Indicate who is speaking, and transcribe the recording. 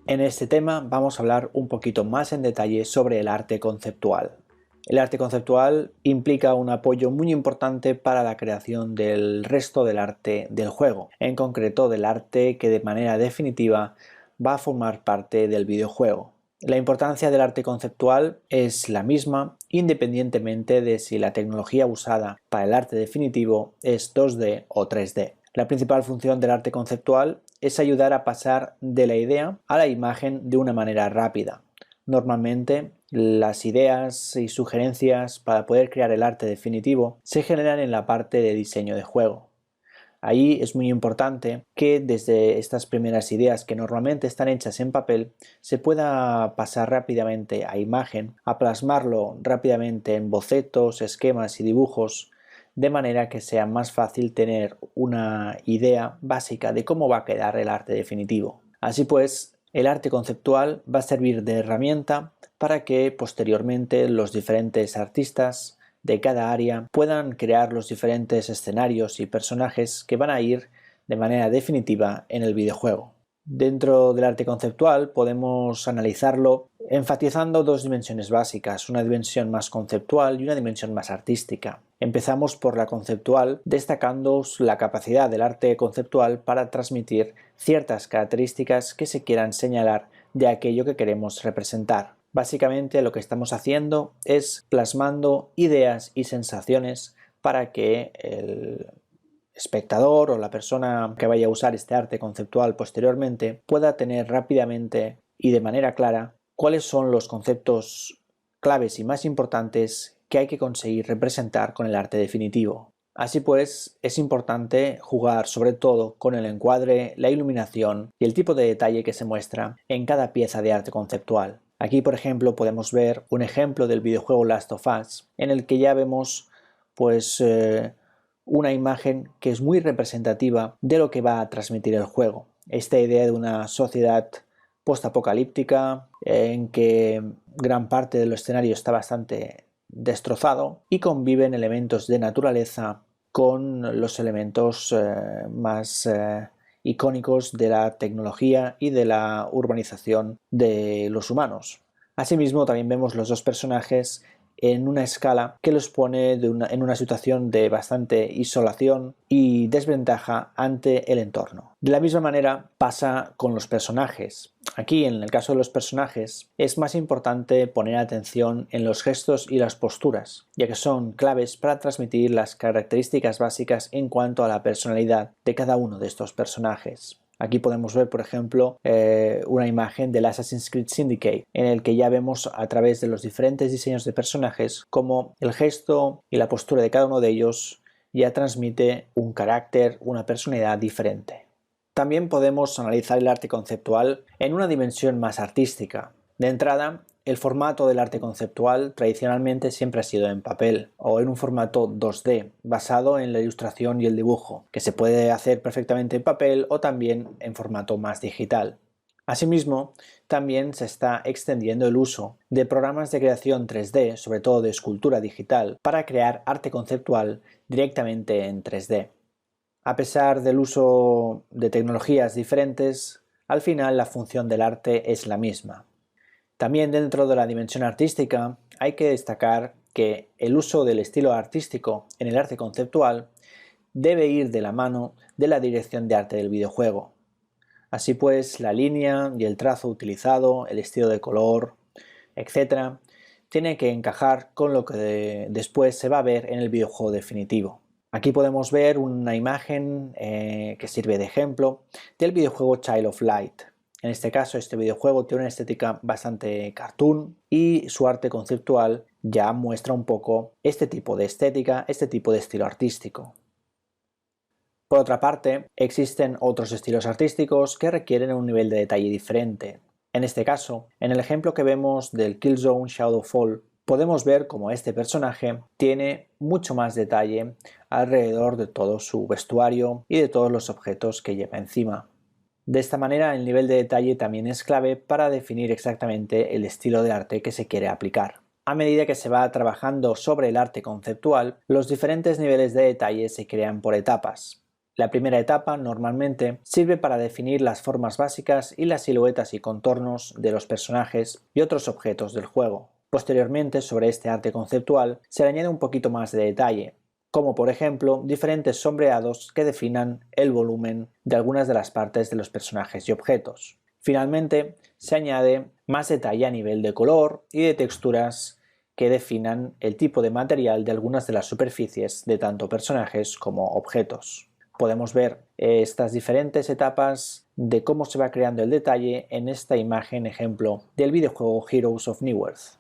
Speaker 1: En este tema vamos a hablar un poquito más en detalle sobre el arte conceptual. El arte conceptual implica un apoyo muy importante para la creación del resto del arte del juego, en concreto del arte que de manera definitiva va a formar parte del videojuego. La importancia del arte conceptual es la misma independientemente de si la tecnología usada para el arte definitivo es 2D o 3D. La principal función del arte conceptual es ayudar a pasar de la idea a la imagen de una manera rápida. Normalmente, las ideas y sugerencias para poder crear el arte definitivo se generan en la parte de diseño de juego. Ahí es muy importante que desde estas primeras ideas que normalmente están hechas en papel se pueda pasar rápidamente a imagen, a plasmarlo rápidamente en bocetos, esquemas y dibujos, de manera que sea más fácil tener una idea básica de cómo va a quedar el arte definitivo. Así pues, el arte conceptual va a servir de herramienta para que posteriormente los diferentes artistas de cada área puedan crear los diferentes escenarios y personajes que van a ir de manera definitiva en el videojuego. Dentro del arte conceptual podemos analizarlo enfatizando dos dimensiones básicas, una dimensión más conceptual y una dimensión más artística. Empezamos por la conceptual, destacando la capacidad del arte conceptual para transmitir ciertas características que se quieran señalar de aquello que queremos representar. Básicamente lo que estamos haciendo es plasmando ideas y sensaciones para que el espectador o la persona que vaya a usar este arte conceptual posteriormente pueda tener rápidamente y de manera clara cuáles son los conceptos claves y más importantes que hay que conseguir representar con el arte definitivo. Así pues, es importante jugar sobre todo con el encuadre, la iluminación y el tipo de detalle que se muestra en cada pieza de arte conceptual. Aquí, por ejemplo, podemos ver un ejemplo del videojuego Last of Us, en el que ya vemos una imagen que es muy representativa de lo que va a transmitir el juego. Esta idea de una sociedad postapocalíptica en que gran parte del escenario está bastante destrozado y conviven elementos de naturaleza con los elementos más icónicos de la tecnología y de la urbanización de los humanos. Asimismo, también vemos los dos personajes en una escala que los pone en una situación de bastante isolación y desventaja ante el entorno. De la misma manera pasa con los personajes. Aquí, en el caso de los personajes, es más importante poner atención en los gestos y las posturas, ya que son claves para transmitir las características básicas en cuanto a la personalidad de cada uno de estos personajes. Aquí podemos ver, por ejemplo, una imagen del Assassin's Creed Syndicate, en el que ya vemos a través de los diferentes diseños de personajes cómo el gesto y la postura de cada uno de ellos ya transmite un carácter, una personalidad diferente. También podemos analizar el arte conceptual en una dimensión más artística. De entrada, el formato del arte conceptual tradicionalmente siempre ha sido en papel o en un formato 2D, basado en la ilustración y el dibujo, que se puede hacer perfectamente en papel o también en formato más digital. Asimismo, también se está extendiendo el uso de programas de creación 3D, sobre todo de escultura digital, para crear arte conceptual directamente en 3D. A pesar del uso de tecnologías diferentes, al final la función del arte es la misma. También dentro de la dimensión artística hay que destacar que el uso del estilo artístico en el arte conceptual debe ir de la mano de la dirección de arte del videojuego. Así pues, la línea y el trazo utilizado, el estilo de color, etc., tiene que encajar con lo que después se va a ver en el videojuego definitivo. Aquí podemos ver una imagen que sirve de ejemplo del videojuego Child of Light. En este caso, este videojuego tiene una estética bastante cartoon y su arte conceptual ya muestra un poco este tipo de estética, este tipo de estilo artístico. Por otra parte, existen otros estilos artísticos que requieren un nivel de detalle diferente. En este caso, en el ejemplo que vemos del Killzone Shadowfall, podemos ver cómo este personaje tiene mucho más detalle alrededor de todo su vestuario y de todos los objetos que lleva encima. De esta manera, el nivel de detalle también es clave para definir exactamente el estilo de arte que se quiere aplicar. A medida que se va trabajando sobre el arte conceptual, los diferentes niveles de detalle se crean por etapas. La primera etapa normalmente sirve para definir las formas básicas y las siluetas y contornos de los personajes y otros objetos del juego. Posteriormente, sobre este arte conceptual, se le añade un poquito más de detalle, como por ejemplo diferentes sombreados que definan el volumen de algunas de las partes de los personajes y objetos. Finalmente, se añade más detalle a nivel de color y de texturas que definan el tipo de material de algunas de las superficies de tanto personajes como objetos. Podemos ver estas diferentes etapas de cómo se va creando el detalle en esta imagen ejemplo del videojuego Heroes of Newerth.